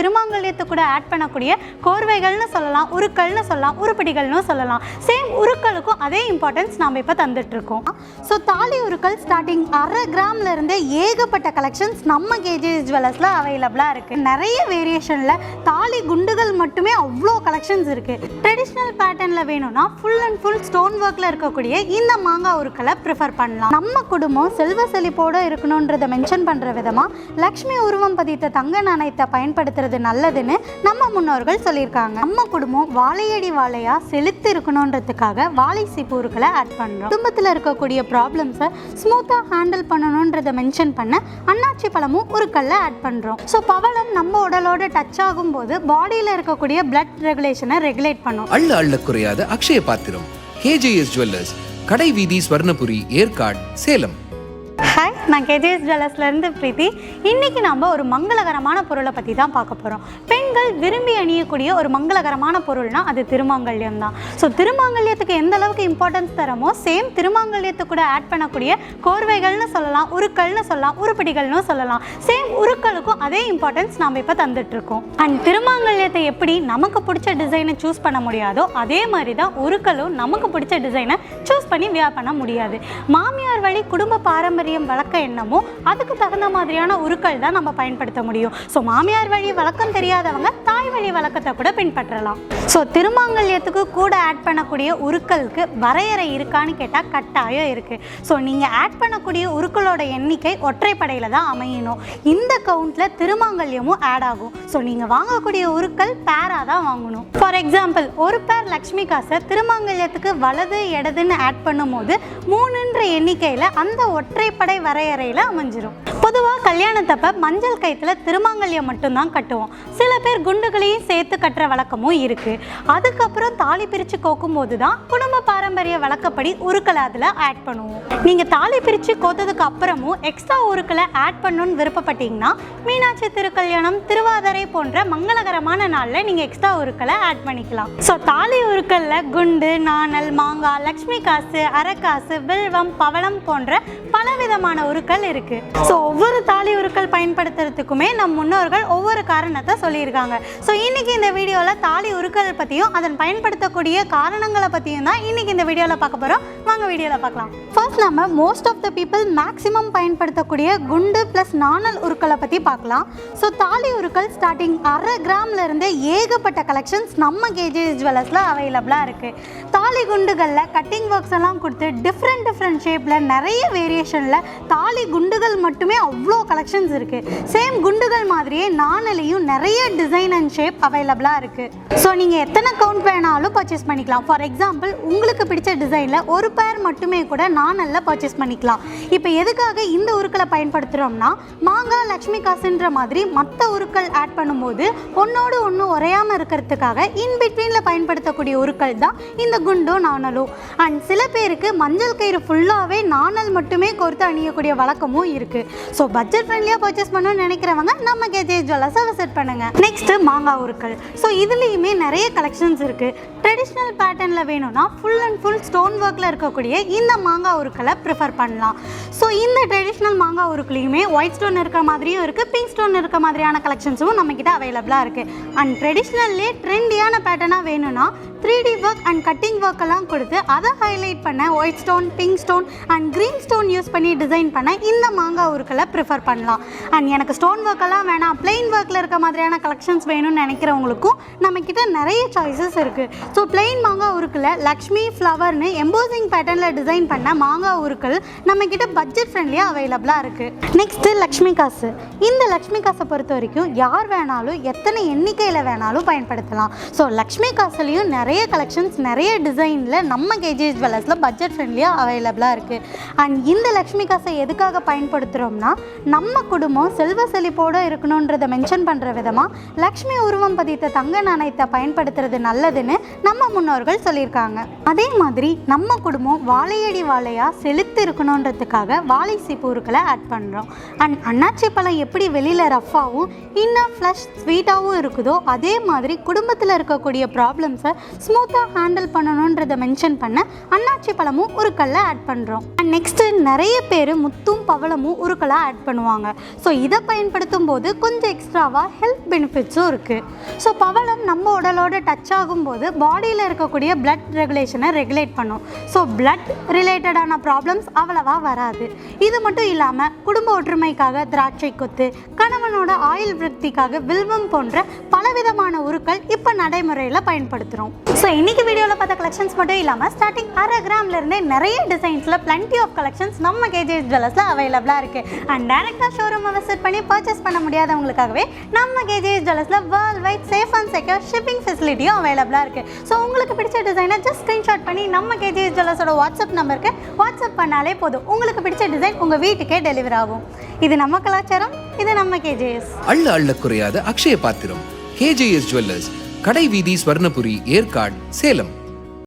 திருமாங்கல்யத்தை கூட ஆட் பண்ணக்கூடிய கோர்வைகள்னு சொல்லலாம், உருக்கள்னு சொல்லலாம், உருப்படிகள்னு சொல்லலாம். சேம் உருக்களுக்கும் அதே இம்பார்ட்டன்ஸ் நாம் இப்போ தந்துட்டுருக்கோம். ஸோ தாலி உருக்கள் ஸ்டார்டிங் 1/2 கிராம்ல இருந்தே ஏகப்பட்ட கலெக்ஷன்ஸ் நம்ம கேஜிஎஸ் ஜுவல்லர்ஸில் அவைலபிளாக இருக்குது. நிறைய வேரியேஷனில் தாலி குண்டுகள் மட்டுமே அவ்வளோ கலெக்ஷன்ஸ் இருக்குது. ட்ரெடிஷ்னல் பேட்டர்னில் வேணும்னா ஃபுல் அண்ட் ஃபுல் ஸ்டோன் ஒர்க்கில் இருக்கக்கூடிய இந்த மாங்காய் உருக்களை ப்ரிஃபர் பண்ணலாம். நம்ம குடும்பம் செல்வ செழிப்போடு இருக்கணுன்றதை மென்ஷன் பண்ணுற விதமாக லக்ஷ்மி உருவம் பதித்த தங்க நாணயத்தை பயன்படுத்துறது நல்லதுன்னு நம்ம முன்னோர்கள் சொல்லியிருக்காங்க. நம்ம குடும்பம் வாழையடி வாழையா செலுத்து இருக்கணுன்றதுக்காக வாழை சீப்பூர்களை ஆட் பண்றோம். குடும்பத்தில் இருக்கக்கூடிய ப்ராப்ளம்ஸை ஸ்மூத்தா ஹேண்டில் பண்ணணுன்றதை மென்ஷன் பண்ண அன்னாச்சி பழமும் உருக்கல்ல ஆட் பண்றோம். ஸோ பவளம் நம்ம உடலோட டச் ஆகும் போது பாடியில் இருக்கக்கூடிய பிளட் ரெகுலேஷனை ரெகுலேட் பண்ணும். அள்ள குறையாத அக்ஷய பாத்திரம் கேஜிஎஸ் ஜுவல்லர்ஸ், கடை வீதி, ஸ்வர்ணபுரி, ஏற்காடு, சேலம். ஹாய், நான் கேஜிஎஸ் ஜுவல்லர்ஸ்லேருந்து பிரீத்தி. இன்றைக்கி நம்ம ஒரு மங்களகரமான பொருளை பற்றி தான் பார்க்க போகிறோம். பெண்கள் விரும்பி அணியக்கூடிய ஒரு மங்களகரமான பொருள்னா அது திருமாங்கல்யம் தான். ஸோ திருமாங்கல்யத்துக்கு எந்த அளவுக்கு இம்பார்ட்டன்ஸ் தரமோ சேம் திருமாங்கல்யத்தை கூட ஆட் பண்ணக்கூடிய கோர்வைகள்னு சொல்லலாம், உருக்கள்னு சொல்லலாம், உருப்படிகள்னு சொல்லலாம். சேம் உருக்களுக்கும் அதே இம்பார்ட்டன்ஸ் நாம் இப்போ தந்துட்டுருக்கோம். அண்ட் திருமாங்கல்யத்தை எப்படி நமக்கு பிடிச்ச டிசைனை சூஸ் பண்ண முடியாதோ அதே மாதிரி தான் உருக்களும் நமக்கு பிடிச்ச டிசைனை சூஸ் பண்ணி வியர் பண்ண முடியாது. மாமியார் வழி குடும்ப பாரம்பரியம் வழக்க என்னமோ அதுக்கு தகுந்த மாதிரியான உருக்கள் தான் நம்ம பயன்படுத்த முடியும். ஸோ மாமியார் வழி வழக்கம் தெரியாதவங்க தாய் வழி வழக்கத்தை கூட பின்பற்றலாம். ஸோ திருமாங்கல்யத்துக்கு கூட ஆட் பண்ணக்கூடிய உருக்களுக்கு வரையறை இருக்கான்னு கேட்டால் கட்டாயம் இருக்குது. ஸோ நீங்கள் ஆட் பண்ணக்கூடிய உருக்களோட எண்ணிக்கை ஒற்றைப்படையில் தான் அமையணும். இந்த கவுண்டில் திருமாங்கல்யமும் ஆட் ஆகும். ஸோ நீங்கள் வாங்கக்கூடிய உருக்கள் பேராக தான் வாங்கணும். ஃபார் எக்ஸாம்பிள், ஒரு பேர் லக்ஷ்மி காசை திருமாங்கல்யத்துக்கு வலது இடதுன்னு ஆட் பண்ணும்போது 3ன்ற எண்ணிக்கையில் அந்த ஒற்றைப்படை வரையறையில் அமைஞ்சிரும். பொதுவாக கல்யாணத்தப்ப மஞ்சள் கயிற்றுல திருமாங்கல்யம் மட்டும்தான் கட்டுவோம். சில பேர் குண்டுகளையும் சேர்த்து கட்டுற வழக்கமும் இருக்குது. அதுக்கப்புறம் தாலி பிரித்து கோக்கும் போது தான் குடும்ப பாரம்பரிய வழக்கப்படி உருக்களை அதில் ஆட் பண்ணுவோம். நீங்கள் தாலி பிரித்து கோத்ததுக்கு அப்புறமும் எக்ஸ்ட்ரா உருக்களை ஆட் பண்ணணும்னு விருப்பப்பட்டீங்கன்னா மீனாட்சி திருக்கல்யாணம், திருவாதிரை போன்ற மங்களகரமான நாளில் நீங்கள் எக்ஸ்ட்ரா உருக்களை ஆட் பண்ணிக்கலாம். ஸோ தாலி உருக்களில் குண்டு, நாணல், மாங்காய், லக்ஷ்மி காசு, அரக்காசு, வில்வம், பவளம் போன்ற பலவிதமான உருக்கள் இருக்கு. ஸோ ஒவ்வொரு தாலி உருக்கள் பயன்படுத்துறதுக்குமே நம் முன்னோர்கள் ஒவ்வொரு காரணத்தை சொல்லியிருக்காங்க. ஸோ இன்னைக்கு இந்த வீடியோவில் தாலி உருக்கள் பற்றியும் அதன் பயன்படுத்தக்கூடிய காரணங்களை பற்றியும் தான் இன்னைக்கு இந்த வீடியோவில் பார்க்க போகிறோம். வாங்க வீடியோவில் பார்க்கலாம். ஃபர்ஸ்ட் நம்ம most of the people maximum பயன்படுத்தக்கூடிய குண்டு ப்ளஸ் நாணல் உருக்களை பற்றி பார்க்கலாம். ஸோ தாலி உருக்கள் ஸ்டார்டிங் 1/2 கிராம்ல இருந்தே ஏகப்பட்ட கலெக்ஷன்ஸ் நம்ம கேஜிஎஸ் ஜுவல்லர்ஸில் அவைலபிளாக இருக்குது. தாலி குண்டுகளில் கட்டிங் ஒர்க்ஸ் எல்லாம் கொடுத்து டிஃப்ரெண்ட் ஷேப்பில் நிறைய வேரியேஷனில் தாலி குண்டுகள் மட்டுமே அவ்வளோ கலெக்ஷன்ஸ் இருக்குது. சேம் குண்டுகள் மாதிரியே நாணலையும் நிறைய டிசைன் அண்ட் ஷேப் அவைலபிளாக இருக்குது. ஸோ நீங்கள் எத்தனை கவுண்ட் வேணாலும் பர்ச்சேஸ் பண்ணிக்கலாம். ஃபார் எக்ஸாம்பிள், உங்களுக்கு பிடிச்ச டிசைனில் ஒரு பேர் மட்டுமே கூட நாணலில் பர்ச்சேஸ் பண்ணிக்கலாம். இப்போ எதுக்காக இந்த உருக்களை பயன்படுத்துகிறோம்னா, மாங்காய், லக்ஷ்மி காசுன்ற மாதிரி மற்ற உருக்கள் ஆட் பண்ணும்போது ஒன்றோடு ஒன்று உரையாமல் இருக்கிறதுக்காக இன்பிட்வீனில் பயன்படுத்தக்கூடிய உருக்கள் தான் இந்த குண்டும் நாணலும். அண்ட் சில பேருக்கு மஞ்சள் கயிறு ஃபுல்லாகவே நாணல் மட்டுமே கோர்த்து அணியக்கூடிய வழக்கமும் இருக்குது. ஸோ பட்ஜெட் ஃப்ரெண்ட்லியாக பர்ச்சேஸ் பண்ணணும்னு நினைக்கிறவங்க நம்ம கேஜிஎஸ் ஜுவல்லர்ஸை விசிட் பண்ணுங்கள். நெக்ஸ்ட்டு மாங்காய் உருக்கள். ஸோ இதுலேயுமே நிறைய கலெக்ஷன்ஸ் இருக்குது. ட்ரெடிஷ்னல் பேட்டர்னில் வேணும்னா ஃபுல் அண்ட் ஃபுல் ஸ்டோன் ஒர்க்கில் இருக்கக்கூடிய இந்த மாங்காய் உருக்களை ப்ரிஃபர் பண்ணலாம். ஸோ இந்த ட்ரெடிஷ்னல் மாங்காய் உருக்குலையுமே ஒயிட் ஸ்டோன் இருக்கிற மாதிரியும் இருக்குது, பிங்க் ஸ்டோன் இருக்க மாதிரியான கலெக்ஷன்ஸும் நம்மக்கிட்ட அவைலபிளாக இருக்குது. அண்ட் ட்ரெடிஷ்னல்லே ட்ரெண்டியான பேட்டர்னாக வேணும்னா 3D work and cutting work எல்லாம் கொடுத்து அதை ஹைலைட் பண்ண white stone, pink stone and green stone use பண்ணி டிசைன் பண்ண இந்த மாங்காய் உருக்களை ப்ரிஃபர் பண்ணலாம். அண்ட் எனக்கு ஸ்டோன் ஒர்க் எல்லாம் வேணாம், பிளெயின் ஒர்க்கில் இருக்க மாதிரியான கலெக்ஷன்ஸ் வேணும்னு நினைக்கிறவங்களுக்கும் நம்மக்கிட்ட நிறைய சாய்ஸஸ் இருக்குது. ஸோ பிளெயின் மாங்காய் உருக்கில் லக்ஷ்மி ஃப்ளவர்னு எம்போசிங் பேட்டர்னில் டிசைன் பண்ண மாங்காய் உருக்கள் நம்மக்கிட்ட பட்ஜெட் ஃப்ரெண்ட்லியாக அவைலபிளாக இருக்குது. நெக்ஸ்ட்டு லக்ஷ்மி காசு. இந்த லக்ஷ்மி காசை பொறுத்த வரைக்கும் யார் வேணாலும் எத்தனை எண்ணிக்கையில் வேணாலும் பயன்படுத்தலாம். ஸோ லக்ஷ்மி காசுலேயும் நிறைய கலெக்ஷன்ஸ் நிறைய டிசைனில் நம்ம கேஜிஎஸ் ஜுவல்லர்ஸில் பட்ஜெட் ஃப்ரெண்ட்லியாக அவைலபிளாக இருக்குது. அண்ட் இந்த லக்ஷ்மி காசை எதுக்காக பயன்படுத்துகிறோம்னா, நம்ம குடும்பம் செல்வ செழிப்போடு இருக்கணுன்றதை மென்ஷன் பண்ணுற விதமாக லக்ஷ்மி உருவம் பதித்த தங்க நாணயத்தை பயன்படுத்துறது நல்லதுன்னு நம்ம முன்னோர்கள் சொல்லியிருக்காங்க. அதே மாதிரி நம்ம குடும்பம் வாழையடி வாழையாக செலுத்து இருக்கணுன்றதுக்காக வாழை சீப்பூர்களை ஆட் பண்ணுறோம். அண்ட் அன்னாச்சி பழம் எப்படி வெளியில் ரஃப்பாகவும் இன்னும் ஃப்ளஷ் ஸ்வீட்டாகவும் இருக்குதோ அதே மாதிரி குடும்பத்தில் இருக்கக்கூடிய ப்ராப்ளம்ஸை ஸ்மூத்தாக ஹேண்டில் பண்ணணுன்றதை மென்ஷன் பண்ண அன்னாச்சி பழமும் உருக்கல்ல ஆட் பண்ணுறோம். அண்ட் நெக்ஸ்ட்டு நிறைய பேர் முத்தும் பவளமும் உருக்கலாக ஆட் பண்ணுவாங்க. ஸோ இதை பயன்படுத்தும் போது கொஞ்சம் எக்ஸ்ட்ராவாக ஹெல்த் பெனிஃபிட்ஸும் இருக்குது. ஸோ பவளம் நம்ம உடலோட டச் ஆகும்போது பாடியில் இருக்கக்கூடிய பிளட் ரெகுலேஷனை ரெகுலேட் பண்ணும். ஸோ பிளட் ரிலேட்டடான ப்ராப்ளம்ஸ் அவ்வளவா வராது. இது மட்டும் இல்லாமல் குடும்ப ஒற்றுமைக்காக திராட்சை கொத்து, கணவனோட ஆயுள் விருத்திக்காக வில்வம் போன்ற பலவிதமான உருக்கள் இப்போ நடைமுறையில் பயன்படுத்துகிறோம். ஸோ இன்னைக்கு வீடியோவில் பார்த்த கலெக்ஷன்ஸ் மட்டும் இல்லாமல் ஸ்டார்டிங் 1/2 கிராம்லேருந்தே நிறைய டிசைன்ஸில் பிளண்டி ஆஃப் கலெக்ஷன்ஸ் நம்ம கேஜிஎஸ் ஜுவல்லர்ஸில் அவைலபிளாக இருக்குது. அண்ட் டேரெக்டாக ஷோரூமை விசிட் பண்ணி பர்ச்சேஸ் பண்ண முடியாதவங்களுக்காகவே நம்ம கேஜிஎஸ் ஜுவல்லர்ஸில் world wide safe and secure shipping ஃபெசிலிட்டியும் அவைலபிளாக இருக்குது. ஸோ உங்களுக்கு பிடிச்ச டிசைனை ஜஸ்ட் ஸ்க்ரீன்ஷாட் பண்ணி நம்ம கேஜிஎஸ் ஜுவல்லர்ஸோட வாட்ஸ்அப் நம்பருக்கு வாட்ஸ்அப் பண்ணாலே போதும். உங்களுக்கு பிடிச்ச டிசைன் உங்கள் வீட்டுக்கே டெலிவரி ஆகும். இது நம்ம கலாச்சாரம், இது நம்ம கேஜிஎஸ். அள்ள அள்ள குறையாத அக்ஷய பாத்திரம். கேஜேஎஸ் ஜுவல்லர்ஸ், கடை வீதி, ஸ்வர்ணபுரி, ஏற்காடு, சேலம்.